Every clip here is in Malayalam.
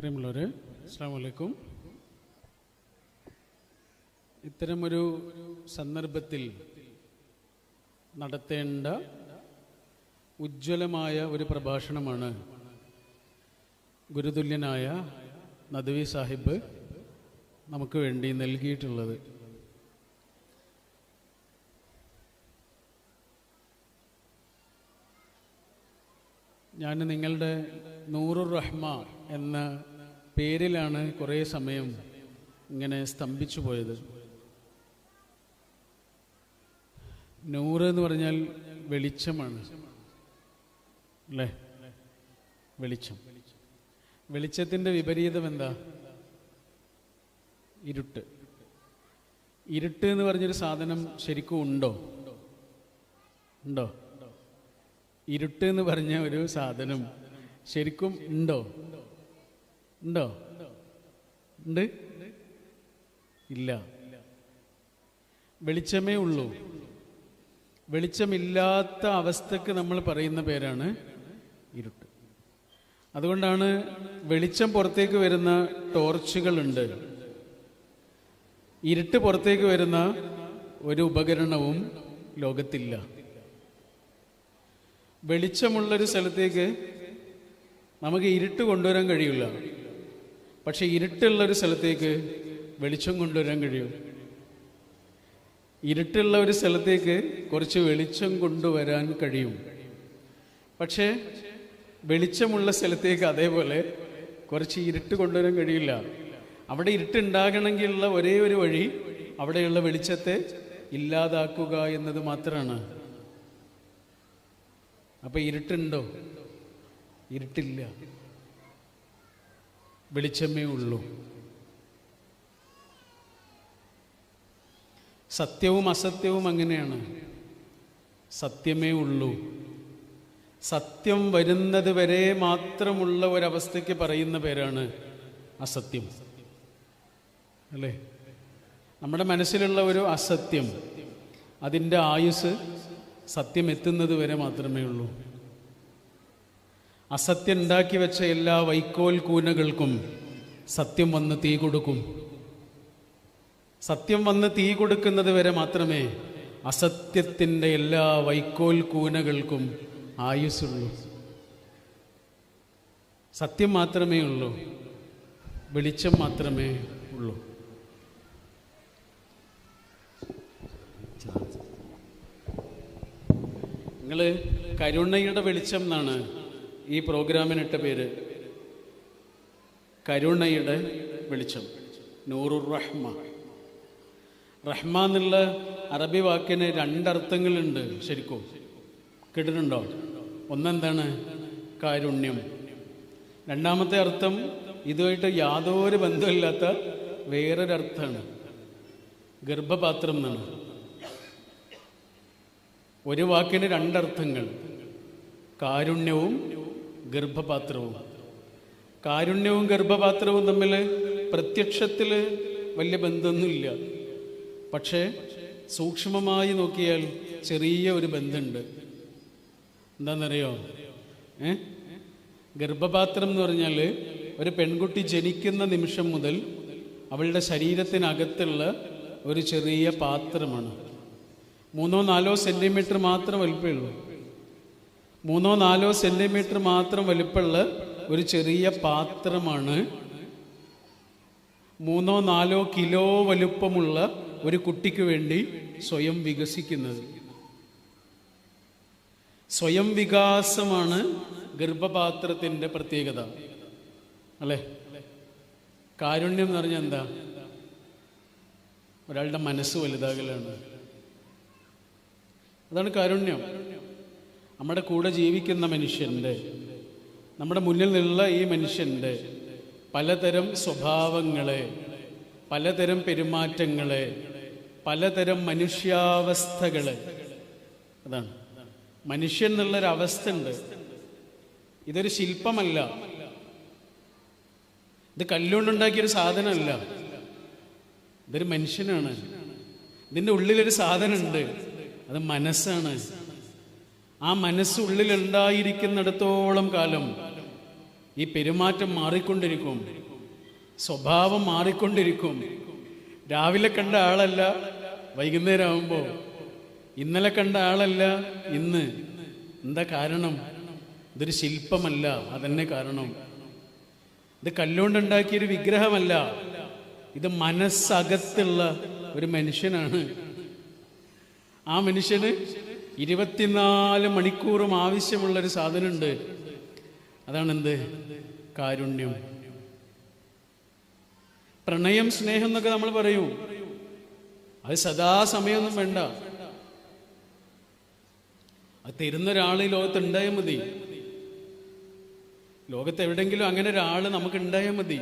പ്രിയമുള്ളവരെ, അസ്സലാമു അലൈക്കും. ഇത്തരമൊരു സന്ദർഭത്തിൽ നടത്തേണ്ട ഉജ്ജ്വലമായ ഒരു പ്രഭാഷണമാണ് ഗുരുതുല്യനായ നദ്വി സാഹിബ് നമുക്ക് വേണ്ടി നൽകിയിട്ടുള്ളത്. ഞാൻ നിങ്ങളുടെ നൂറുർ റഹ്മ എന്ന പേരിലാണ് കുറേ സമയം ഇങ്ങനെ സ്തംഭിച്ചു പോയത്. നൂറ് എന്ന് പറഞ്ഞാൽ വെളിച്ചമാണ് അല്ലേ? വെളിച്ചം. വെളിച്ചത്തിൻ്റെ വിപരീതം എന്താ? ഇരുട്ട്. ഇരുട്ട് എന്ന് പറഞ്ഞൊരു സാധനം ശരിക്കും ഉണ്ടോ? ഇരുട്ട് എന്ന് പറഞ്ഞ ഒരു സാധനം ശരിക്കും ഉണ്ടോ? ഉണ്ട്? ഇല്ല. വെളിച്ചമേ ഉള്ളൂ. വെളിച്ചമില്ലാത്ത അവസ്ഥക്ക് നമ്മൾ പറയുന്ന പേരാണ് ഇരുട്ട്. അതുകൊണ്ടാണ് വെളിച്ചം പുറത്തേക്ക് വരുന്ന ടോർച്ചുകളുണ്ട്, ഇരുട്ട് പുറത്തേക്ക് വരുന്ന ഒരു ഉപകരണവും ലോകത്തില്ല. വെളിച്ചമുള്ളൊരു സ്ഥലത്തേക്ക് നമുക്ക് ഇരുട്ട് കൊണ്ടുവരാൻ കഴിയില്ല, പക്ഷെ ഇരുട്ടുള്ളൊരു സ്ഥലത്തേക്ക് വെളിച്ചം കൊണ്ടുവരാൻ കഴിയും. ഇരുട്ടുള്ള ഒരു സ്ഥലത്തേക്ക് കുറച്ച് വെളിച്ചം കൊണ്ടുവരാൻ കഴിയും, പക്ഷേ വെളിച്ചമുള്ള സ്ഥലത്തേക്ക് അതേപോലെ കുറച്ച് ഇരുട്ട് കൊണ്ടുവരാൻ കഴിയില്ല. അവിടെ ഇരുട്ടുണ്ടാകണമെങ്കിലുള്ള ഒരേ ഒരു വഴി അവിടെയുള്ള വെളിച്ചത്തെ ഇല്ലാതാക്കുക എന്നത് മാത്രമാണ്. അപ്പൊ ഇരുട്ടുണ്ടോ? ഇരുട്ടില്ല, വെളിച്ചമേ ഉള്ളൂ. സത്യവും അസത്യവും അങ്ങനെയാണ്. സത്യമേ ഉള്ളൂ. സത്യം വരുന്നത് വരെ മാത്രമുള്ള ഒരവസ്ഥയ്ക്ക് പറയുന്ന പേരാണ് അസത്യം, അല്ലേ? നമ്മുടെ മനസ്സിലുള്ള ഒരു അസത്യം, അതിൻ്റെ ആയുസ് സത്യം എത്തുന്നത് വരെ മാത്രമേ ഉള്ളൂ. അസത്യം ഉണ്ടാക്കി വെച്ച എല്ലാ വൈക്കോൽ കൂനകൾക്കും സത്യം വന്ന് തീ കൊടുക്കും. സത്യം വന്ന് തീ കൊടുക്കുന്നത് വരെ മാത്രമേ അസത്യത്തിൻ്റെ എല്ലാ വൈക്കോൽ കൂനകൾക്കും ആയുസ്സുള്ളൂ. സത്യം മാത്രമേ ഉള്ളൂ, വെളിച്ചം മാത്രമേ ഉള്ളൂ. നിങ്ങൾ കരുണയുടെ വെളിച്ചം എന്നാണ് ഈ പ്രോഗ്രാമിനിട്ട പേര്. കരുണയുടെ വെളിച്ചം, നൂറുർ റഹ്മ. റഹ്മ എന്നുള്ള അറബി വാക്കിന് രണ്ടർത്ഥങ്ങളുണ്ട്. ശരിക്കും കേട്ടിട്ടുണ്ടോ? ഒന്നെന്താണ്? കാരുണ്യം. രണ്ടാമത്തെ അർത്ഥം ഇതുമായിട്ട് യാതൊരു ബന്ധമില്ലാത്ത വേറൊരർത്ഥമാണ്, ഗർഭപാത്രം എന്നാണ്. ഒരു വാക്കിന് രണ്ടർത്ഥങ്ങൾ, കാരുണ്യവും ഗർഭപാത്രവും. കാരുണ്യവും ഗർഭപാത്രവും തമ്മിൽ പ്രത്യക്ഷത്തിൽ വലിയ ബന്ധമൊന്നുമില്ല, പക്ഷേ സൂക്ഷ്മമായി നോക്കിയാൽ ചെറിയ ഒരു ബന്ധമുണ്ട്. എന്താണെന്നറിയോ? ഗർഭപാത്രം എന്ന് പറഞ്ഞാൽ ഒരു പെൺകുട്ടി ജനിക്കുന്ന നിമിഷം മുതൽ അവളുടെ ശരീരത്തിനകത്തുള്ള ഒരു ചെറിയ പാത്രമാണ്. 3-4 സെൻറ്റിമീറ്റർ മാത്രം വലിപ്പമുള്ളൂ. 3-4 സെൻറ്റിമീറ്റർ മാത്രം വലിപ്പമുള്ള ഒരു ചെറിയ പാത്രമാണ് 3-4 കിലോ വലുപ്പമുള്ള ഒരു കുട്ടിക്ക് വേണ്ടി സ്വയം വികസിക്കുന്നത്. സ്വയം വികാസമാണ് ഗർഭപാത്രത്തിൻ്റെ പ്രത്യേകത, അല്ലേ? കാരുണ്യം എന്ന് പറഞ്ഞാൽ എന്താ? ഒരാളുടെ മനസ്സ് വലുതാകലാണ്. അതാണ് കാരുണ്യം. നമ്മുടെ കൂടെ ജീവിക്കുന്ന മനുഷ്യൻ്റെ, നമ്മുടെ മുന്നിൽ നിന്നുള്ള ഈ മനുഷ്യൻ്റെ പലതരം സ്വഭാവങ്ങളെ, പലതരം പെരുമാറ്റങ്ങളെ, പലതരം മനുഷ്യാവസ്ഥകളെ, അതാണ് മനുഷ്യൻ എന്നുള്ളൊരവസ്ഥ ഉണ്ട്. ഇതൊരു ശില്പമല്ല, ഇത് കല്ലുകൊണ്ടുണ്ടാക്കിയൊരു സാധനമല്ല, ഇതൊരു മനുഷ്യനാണ്. ഇതിൻ്റെ ഉള്ളിലൊരു സാധനമുണ്ട്, അത് മനസ്സാണ്. ആ മനസ്സുള്ളിലുണ്ടായിരിക്കുന്നിടത്തോളം കാലം ഈ പെരുമാറ്റം മാറിക്കൊണ്ടിരിക്കും, സ്വഭാവം മാറിക്കൊണ്ടിരിക്കും. രാവിലെ കണ്ട ആളല്ല വൈകുന്നേരം ആകുമ്പോൾ, ഇന്നലെ കണ്ട ആളല്ല ഇന്ന്. എന്താ കാരണം? ഇതൊരു ശില്പമല്ല, അതന്നെ കാരണം. ഇത് കല്ലുകൊണ്ടുണ്ടാക്കിയൊരു വിഗ്രഹമല്ല, ഇത് മനസ്സകത്തുള്ള ഒരു മനുഷ്യനാണ്. ആ മനുഷ്യന് 24 മണിക്കൂറും ആവശ്യമുള്ളൊരു സാധനമുണ്ട്. അതാണെന്ത്? കാരുണ്യം. പ്രണയം, സ്നേഹം എന്നൊക്കെ നമ്മൾ പറയും. അത് സദാസമയമൊന്നും വേണ്ട. അത് തരുന്ന ഒരാൾ ഈ ലോകത്ത് ഉണ്ടായാൽ മതി. ലോകത്ത് എവിടെയെങ്കിലും അങ്ങനെ ഒരാൾ നമുക്ക് ഉണ്ടായാൽ മതി.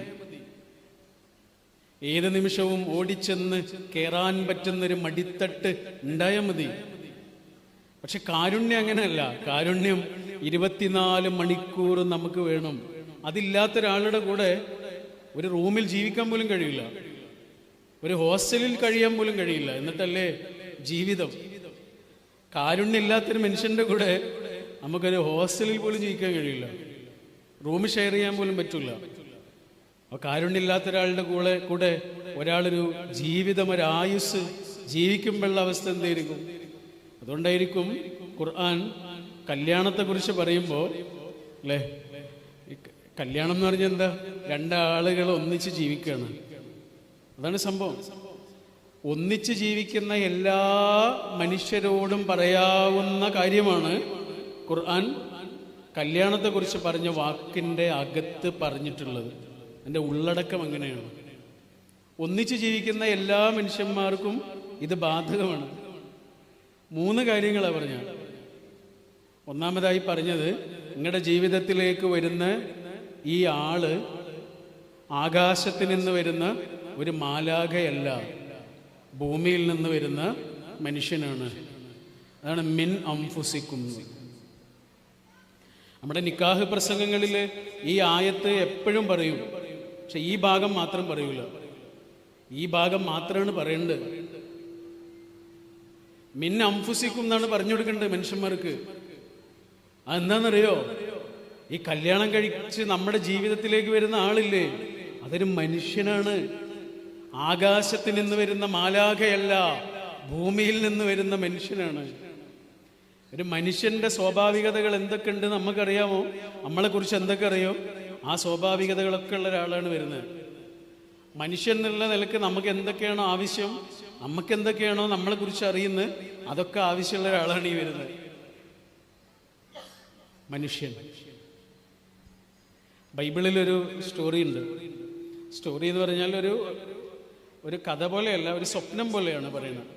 ഏത് നിമിഷവും ഓടിച്ചെന്ന് കയറാൻ പറ്റുന്നൊരു മടിത്തട്ട് ഉണ്ടായാൽ മതി. പക്ഷെ കാരുണ്യം അങ്ങനെയല്ല. കാരുണ്യം 24 മണിക്കൂർ നമുക്ക് വേണം. അതില്ലാത്ത ഒരാളുടെ കൂടെ ഒരു റൂമിൽ ജീവിക്കാൻ പോലും കഴിയില്ല, ഒരു ഹോസ്റ്റലിൽ കഴിയാൻ പോലും കഴിയില്ല. എന്നിട്ടല്ലേ ജീവിതം. കാരുണ്യം ഇല്ലാത്തൊരു മനുഷ്യന്റെ കൂടെ നമുക്കൊരു ഹോസ്റ്റലിൽ പോലും ജീവിക്കാൻ കഴിയില്ല, റൂം ഷെയർ ചെയ്യാൻ പോലും പറ്റില്ല. അപ്പോൾ കാരുണ്യമില്ലാത്ത ഒരാളുടെ കൂടെ ഒരാളൊരു ജീവിതം, ഒരായുസ് ജീവിക്കുമ്പോഴുള്ള അവസ്ഥ എന്തായിരിക്കും? അതുകൊണ്ടായിരിക്കും ഖുർആൻ കല്യാണത്തെക്കുറിച്ച് പറയുമ്പോൾ, അല്ലേ, കല്യാണം എന്ന് പറഞ്ഞാൽ എന്താ? രണ്ടാളുകൾ ഒന്നിച്ച് ജീവിക്കുകയാണ്. അതാണ് സംഭവം. ഒന്നിച്ച് ജീവിക്കുന്ന എല്ലാ മനുഷ്യരോടും പറയാവുന്ന കാര്യമാണ് ഖുർആൻ കല്യാണത്തെക്കുറിച്ച് പറഞ്ഞ വാക്കിൻ്റെ അകത്ത് പറഞ്ഞിട്ടുള്ളത്. എൻ്റെ ഉള്ളടക്കം അങ്ങനെയാണ്. ഒന്നിച്ച് ജീവിക്കുന്ന എല്ലാ മനുഷ്യന്മാർക്കും ഇത് ബാധകമാണ്. 3 കാര്യങ്ങളാണ് പറഞ്ഞത്. ഒന്നാമതായി പറഞ്ഞത്, നിങ്ങളുടെ ജീവിതത്തിലേക്ക് വരുന്ന ഈ ആള് ആകാശത്തിൽ നിന്ന് വരുന്ന ഒരു മാലാഖയല്ല, ഭൂമിയിൽ നിന്ന് വരുന്ന മനുഷ്യനാണ്. അതാണ് മിൻ അംഫുസിക്കും. നമ്മുടെ നിക്കാഹ് പ്രസംഗങ്ങളിൽ ഈ ആയത്ത് എപ്പോഴും പറയും. പക്ഷെ ഈ ഭാഗം മാത്രം പറയൂല. ഈ ഭാഗം മാത്രമാണ് പറയേണ്ടത്. മിൻ അംഫുസിക്കും എന്നാണ് പറഞ്ഞു കൊടുക്കേണ്ടത് മനുഷ്യന്മാർക്ക്. അതെന്താണെന്നറിയോ? ഈ കല്യാണം കഴിച്ച് നമ്മുടെ ജീവിതത്തിലേക്ക് വരുന്ന ആളില്ലേ, അതൊരു മനുഷ്യനാണ്. ആകാശത്തിൽ നിന്ന് വരുന്ന മാലാഖയല്ല, ഭൂമിയിൽ നിന്ന് വരുന്ന മനുഷ്യനാണ്. ഒരു മനുഷ്യന്റെ സ്വാഭാവികതകൾ എന്തൊക്കെയുണ്ട് നമുക്കറിയാമോ? നമ്മളെക്കുറിച്ച് എന്തൊക്കെ അറിയോ? ആ സ്വാഭാവികതകളൊക്കെ ഉള്ള ഒരാളാണ് വരുന്നത്. മനുഷ്യൻ എന്നുള്ള നിലക്ക് നമുക്ക് എന്തൊക്കെയാണോ ആവശ്യം, നമുക്ക് എന്തൊക്കെയാണോ നമ്മളെക്കുറിച്ച് അറിയുന്നത്, അതൊക്കെ ആവശ്യമുള്ള ഒരാളാണ് ഈ വരുന്നത് മനുഷ്യൻ. ബൈബിളിലൊരു സ്റ്റോറി ഉണ്ട്. സ്റ്റോറി എന്ന് പറഞ്ഞാൽ ഒരു കഥ പോലെയല്ല, ഒരു സ്വപ്നം പോലെയാണ് പറയുന്നത്.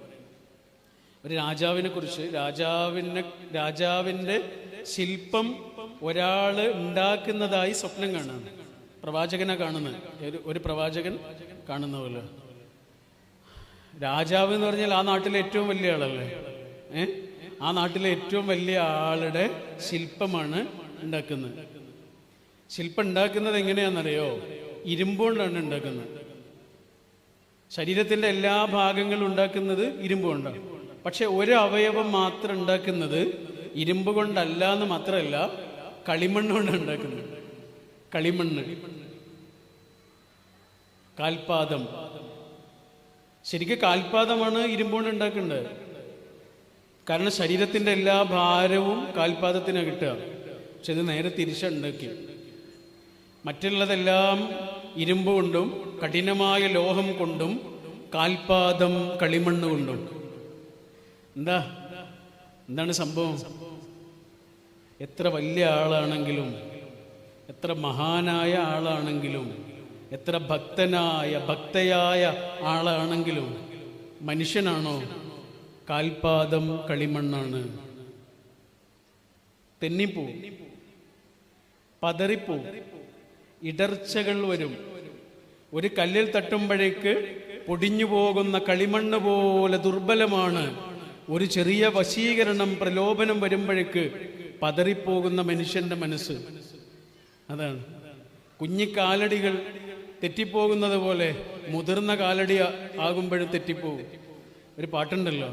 ഒരു രാജാവിനെ കുറിച്ച്, രാജാവിൻ്റെ ശില്പം ഒരാൾ ഉണ്ടാക്കുന്നതായി സ്വപ്നം കാണുന്നത്. പ്രവാചകനെ കാണുന്നത്, ഒരു പ്രവാചകൻ കാണുന്ന പോലെ. രാജാവ് എന്ന് പറഞ്ഞാൽ ആ നാട്ടിലെ ഏറ്റവും വലിയ ആളല്ലേ? ആ നാട്ടിലെ ഏറ്റവും വലിയ ആളുടെ ശില്പമാണ് ഉണ്ടാക്കുന്നത്. ശില്പം ഉണ്ടാക്കുന്നത് എങ്ങനെയാണെന്നറിയോ? ഇരുമ്പുകൊണ്ടാണ് ഉണ്ടാക്കുന്നത്. ശരീരത്തിൻ്റെ എല്ലാ ഭാഗങ്ങളും ഉണ്ടാക്കുന്നത് ഇരുമ്പ് കൊണ്ടാണ്. പക്ഷെ ഒരു അവയവം മാത്രം ഉണ്ടാക്കുന്നത് ഇരുമ്പ് കൊണ്ടല്ല എന്ന് മാത്രമല്ല, കളിമണ്ണ് കൊണ്ടാണ് ഉണ്ടാക്കുന്നത്. കളിമണ്ണ്, കാൽപാദം. ശരിക്കും കാൽപാദമാണ് ഇരുമ്പ് കൊണ്ട് ഉണ്ടാക്കേണ്ടത്. കാരണം ശരീരത്തിൻ്റെ എല്ലാ ഭാരവും കാൽപാദത്തിനാണ് കിട്ടുക. പക്ഷെ ഇത് നേരെ തിരിച്ചുണ്ടാക്കി. മറ്റുള്ളതെല്ലാം ഇരുമ്പ് കൊണ്ടും കഠിനമായ ലോഹം കൊണ്ടും കാൽപാദം കളിമണ്ണ് കൊണ്ടും. എന്താണ് സംഭവം? എത്ര വലിയ ആളാണെങ്കിലും, എത്ര മഹാനായ ആളാണെങ്കിലും, എത്ര ഭക്തയായ ആളാണെങ്കിലും മനുഷ്യനാണോ? കാൽപാദം കളിമണ്ണാണ്. തെന്നിപ്പോവും, പതറിപ്പോവും, ഇടർച്ചകൾ വരും. ഒരു കല്ലിൽ തട്ടുമ്പോഴേക്ക് പൊടിഞ്ഞു പോകുന്ന കളിമണ്ണ് പോലെ ദുർബലമാണ്. ഒരു ചെറിയ വശീകരണം, പ്രലോഭനം വരുമ്പോഴേക്ക് പതറിപ്പോകുന്ന മനുഷ്യന്റെ മനസ്സ്. അതാണ് കുഞ്ഞിക്കാലടികൾ തെറ്റിപ്പോകുന്നത് പോലെ മുതിർന്ന കാലടി ആകുമ്പോഴും തെറ്റിപ്പോകും. ഒരു പാട്ടുണ്ടല്ലോ,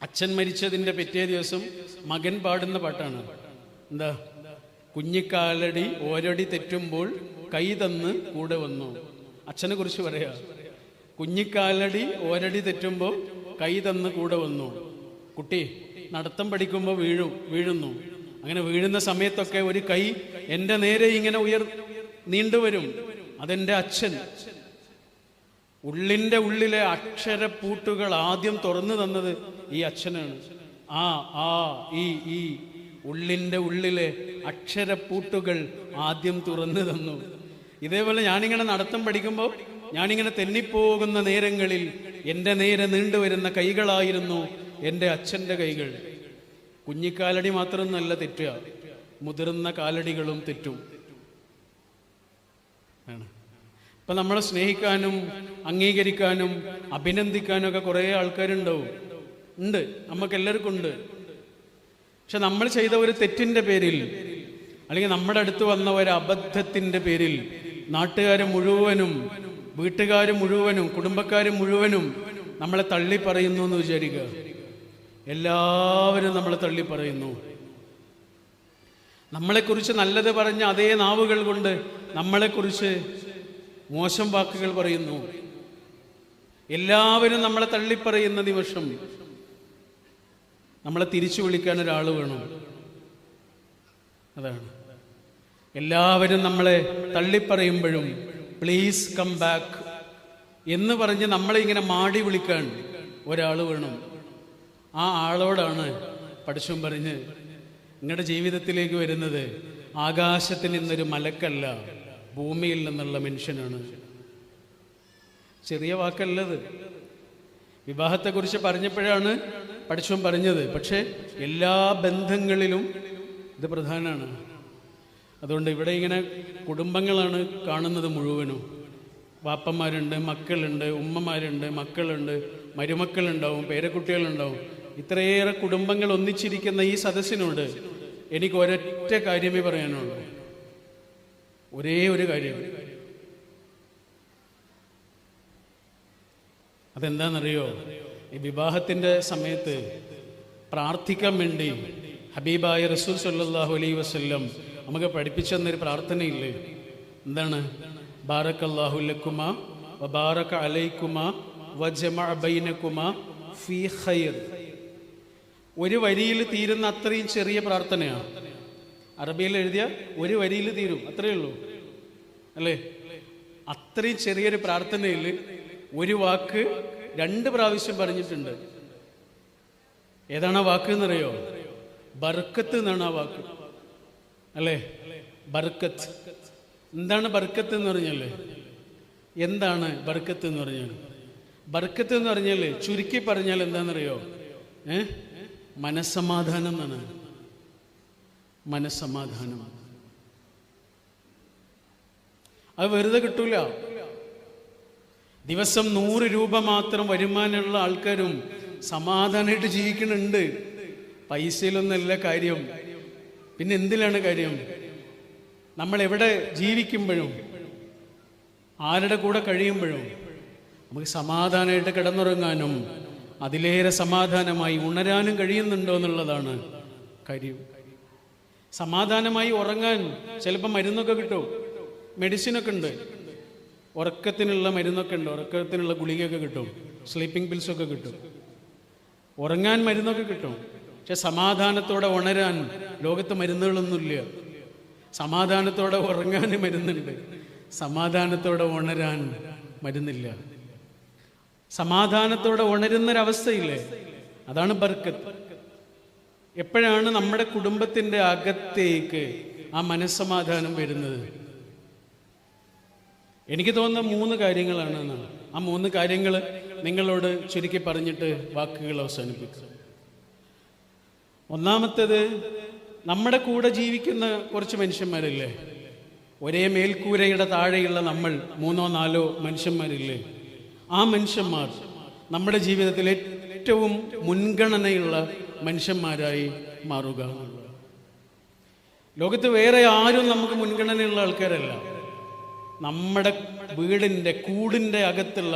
അച്ഛൻ മരിച്ചതിൻ്റെ പിറ്റേ ദിവസം മകൻ പാടുന്ന പാട്ടാണ്. എന്താ? കുഞ്ഞിക്കാലടി ഓരടി തെറ്റുമ്പോൾ കൈ തന്ന് കൂടെ വന്നു. അച്ഛനെ കുറിച്ച് പറയാ, കുഞ്ഞിക്കാലടി ഓരടി തെറ്റുമ്പോൾ കൈ തന്ന് കൂടെ വന്നു. കുട്ടി നടത്തം പഠിക്കുമ്പോൾ വീഴുന്നു. അങ്ങനെ വീഴുന്ന സമയത്തൊക്കെ ഒരു കൈ എൻ്റെ നേരെ ഇങ്ങനെ നീണ്ടുവരും. അതെൻ്റെ അച്ഛൻ. ഉള്ളിൻ്റെ ഉള്ളിലെ അക്ഷരപ്പൂട്ടുകൾ ആദ്യം തുറന്നു തന്നത് ഈ അച്ഛനാണ്. ഈ ഉള്ളിൻ്റെ ഉള്ളിലെ അക്ഷരപ്പൂട്ടുകൾ ആദ്യം തുറന്നു തന്നു. ഇതേപോലെ ഞാനിങ്ങനെ നടത്തം പഠിക്കുമ്പോൾ ഞാനിങ്ങനെ തെന്നിപ്പോകുന്ന നേരങ്ങളിൽ എൻ്റെ നേരെ നീണ്ടുവരുന്ന കൈകളായിരുന്നു എൻ്റെ അച്ഛൻ്റെ കൈകൾ. കുഞ്ഞിക്കാലടി മാത്രമൊന്നല്ല തെറ്റുക, മുതിർന്ന കാലടികളും തെറ്റും. ഇപ്പം നമ്മളെ സ്നേഹിക്കാനും അംഗീകരിക്കാനും അഭിനന്ദിക്കാനും ഒക്കെ കുറേ ആൾക്കാരുണ്ടാവും. ഉണ്ട്, നമുക്കെല്ലാവർക്കും ഉണ്ട്. പക്ഷെ നമ്മൾ ചെയ്ത ഒരു തെറ്റിൻ്റെ പേരിൽ, അല്ലെങ്കിൽ നമ്മുടെ അടുത്ത് വന്ന ഒരു അബദ്ധത്തിൻ്റെ പേരിൽ നാട്ടുകാർ മുഴുവനും, വീട്ടുകാർ മുഴുവനും, കുടുംബക്കാർ മുഴുവനും നമ്മളെ തള്ളി പറയുന്നു എന്ന് വിചാരിക്കുക. എല്ലാവരും നമ്മളെ തള്ളി പറയുന്നു. നമ്മളെക്കുറിച്ച് നല്ലത് പറഞ്ഞ അതേ നാവുകൾ കൊണ്ട് നമ്മളെക്കുറിച്ച് മോശം വാക്കുകൾ പറയുന്നു. എല്ലാവരും നമ്മളെ തള്ളിപ്പറയുന്ന നിമിഷം നമ്മളെ തിരിച്ചു വിളിക്കാൻ ഒരാൾ വേണം. അതാണ്, എല്ലാവരും നമ്മളെ തള്ളിപ്പറയുമ്പോഴും പ്ലീസ് കം ബാക്ക് എന്ന് പറഞ്ഞ് നമ്മളെ ഇങ്ങനെ മാടി വിളിക്കാൻ ഒരാൾ വേണം. ആ ആളോടാണ് പടച്ചോൻ പറഞ്ഞ് നിങ്ങളുടെ ജീവിതത്തിലേക്ക് വരുന്നത് ആകാശത്തിൽ നിന്നൊരു മലക്കല്ല, ഭൂമിയിൽ നിന്നുള്ള മനുഷ്യനാണ്. ചെറിയ വാക്കല്ലത്. വിവാഹത്തെക്കുറിച്ച് പറഞ്ഞപ്പോഴാണ് പടച്ചോൻ പറഞ്ഞത്. പക്ഷേ എല്ലാ ബന്ധങ്ങളിലും ഇത് പ്രധാനമാണ്. അതുകൊണ്ട് ഇവിടെ ഇങ്ങനെ കുടുംബങ്ങളാണ് കാണുന്നത് മുഴുവനും. വാപ്പന്മാരുണ്ട്, മക്കളുണ്ട്, ഉമ്മമാരുണ്ട്, മക്കളുണ്ട്, മരുമക്കളുണ്ടാവും, പേരക്കുട്ടികളുണ്ടാവും. ഇത്രയേറെ കുടുംബങ്ങൾ ഒന്നിച്ചിരിക്കുന്ന ഈ സദസ്സിനോട് എനിക്ക് ഒരൊറ്റ കാര്യമേ പറയാനുള്ളൂ. ഒരേ ഒരു കാര്യം. അതെന്താണെന്നറിയോ? ഈ വിവാഹത്തിൻ്റെ സമയത്ത് പ്രാർത്ഥിക്കാൻ വേണ്ടി ഹബീബായ റസൂൽ സല്ലല്ലാഹു അലൈഹി വസല്ലം നമുക്ക് പഠിപ്പിച്ചു തന്നൊരു പ്രാർത്ഥനയില്ലേ? എന്താണ്? ബാറക്കല്ലാഹു ലക്കുമാ വബാറക അലൈക്കുമാ വജമഅ ബൈനകുമാ ഫീ ഖൈർ. ഒരു വരിയിൽ തീരുന്ന അത്രയും ചെറിയ പ്രാർത്ഥനയാണ്. അറബിയിൽ എഴുതിയ ഒരു വരിയിൽ തീരും, അത്രയേ ഉള്ളൂ അല്ലേ? അത്രയും ചെറിയൊരു പ്രാർത്ഥനയിൽ ഒരു വാക്ക് 2 പ്രാവശ്യം പറഞ്ഞിട്ടുണ്ട്. ഏതാണ് ആ വാക്ക് എന്നറിയോ? ബർക്കത്ത് എന്നാണ് ആ വാക്ക്, അല്ലേ? ബർക്കത്ത്. എന്താണ് ബർക്കത്ത് എന്ന് പറഞ്ഞാൽ? എന്താണ് ബർക്കത്ത് എന്ന് പറഞ്ഞാൽ? ബർക്കത്ത് എന്ന് പറഞ്ഞാൽ ചുരുക്കി പറഞ്ഞാൽ എന്താണെന്നറിയോ? മനസ്സമാധാനം എന്നാണ്. മനസ്സമാധാനം. അത് വെറുതെ കിട്ടൂല. ദിവസം 100 രൂപ മാത്രം വരുമാനമുള്ള ആൾക്കാരും സമാധാനമായിട്ട് ജീവിക്കുന്നുണ്ട്. പൈസയിലൊന്നല്ല കാര്യം. പിന്നെ എന്തിലാണ് കാര്യം? നമ്മൾ എവിടെ ജീവിക്കുമ്പോഴും ആരുടെ കൂടെ കഴിയുമ്പോഴും നമുക്ക് സമാധാനമായിട്ട് കിടന്നുറങ്ങാനും അതിലേറെ സമാധാനമായി ഉണരാനും കഴിയുന്നുണ്ടോ എന്നുള്ളതാണ് കാര്യം. സമാധാനമായി ഉറങ്ങാൻ ചിലപ്പോൾ മരുന്നൊക്കെ കിട്ടും, മെഡിസിനൊക്കെ ഉണ്ട്, ഉറക്കത്തിനുള്ള മരുന്നൊക്കെ ഉണ്ട്, ഉറക്കത്തിനുള്ള ഗുളികയൊക്കെ കിട്ടും, സ്ലീപ്പിംഗ് പിൽസൊക്കെ കിട്ടും, ഉറങ്ങാൻ മരുന്നൊക്കെ കിട്ടും. പക്ഷെ സമാധാനത്തോടെ ഉണരാൻ ലോകത്ത് മരുന്നുകളൊന്നുമില്ല. സമാധാനത്തോടെ ഉറങ്ങാൻ മരുന്നുണ്ട്, സമാധാനത്തോടെ ഉണരാൻ മരുന്നില്ല. സമാധാനത്തോടെ ഉണരുന്നൊരവസ്ഥയില്ലേ? അതാണ് ബർക്കത്ത്. എപ്പോഴാണ് നമ്മുടെ കുടുംബത്തിൻ്റെ അകത്തേക്ക് ആ മനസ്സമാധാനം വരുന്നത്? എനിക്ക് തോന്നുന്ന 3 കാര്യങ്ങളാണ് എന്നാണ്. ആ 3 കാര്യങ്ങൾ നിങ്ങളോട് ചുരുക്കി പറഞ്ഞിട്ട് വാക്കുകൾ അവസാനിപ്പിക്കുക. ഒന്നാമത്തേത്, നമ്മുടെ കൂടെ ജീവിക്കുന്ന കുറച്ച് മനുഷ്യന്മാരില്ലേ? ഒരേ മേൽക്കൂരയുടെ താഴെയുള്ള നമ്മൾ 3ഓ 4ഓ മനുഷ്യന്മാരില്ലേ? ആ മനുഷ്യന്മാർ നമ്മുടെ ജീവിതത്തിൽ ഏറ്റവും മുൻഗണനയുള്ള മനുഷ്യന്മാരായി മാറുക. ലോകത്ത് വേറെ ആരും നമുക്ക് മുൻഗണനയുള്ള ആൾക്കാരല്ല. നമ്മുടെ വീടിൻ്റെ കൂടിൻ്റെ അകത്തുള്ള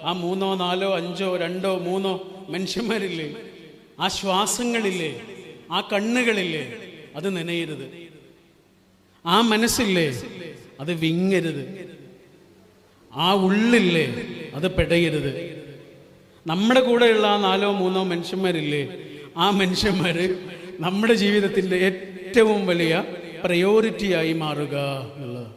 ആ 3ഓ 4ഓ 5ഓ 2ഓ 3ഓ മനുഷ്യന്മാരില്ലേ? ആ ശ്വാസങ്ങളില്ലേ? ആ കണ്ണുകളില്ലേ? അത് നനയരുത്. ആ മനസ്സില്ലേ അത് വിങ്ങരുത്, ആ ഉള്ളില്ലേ അത് പെടയരുത്. നമ്മുടെ കൂടെയുള്ള ആ 4-3 മനുഷ്യന്മാരില്ലേ, ആ മനുഷ്യന്മാര് നമ്മുടെ ജീവിതത്തിൻ്റെ ഏറ്റവും വലിയ പ്രയോറിറ്റിയായി മാറുക എന്നുള്ളത്.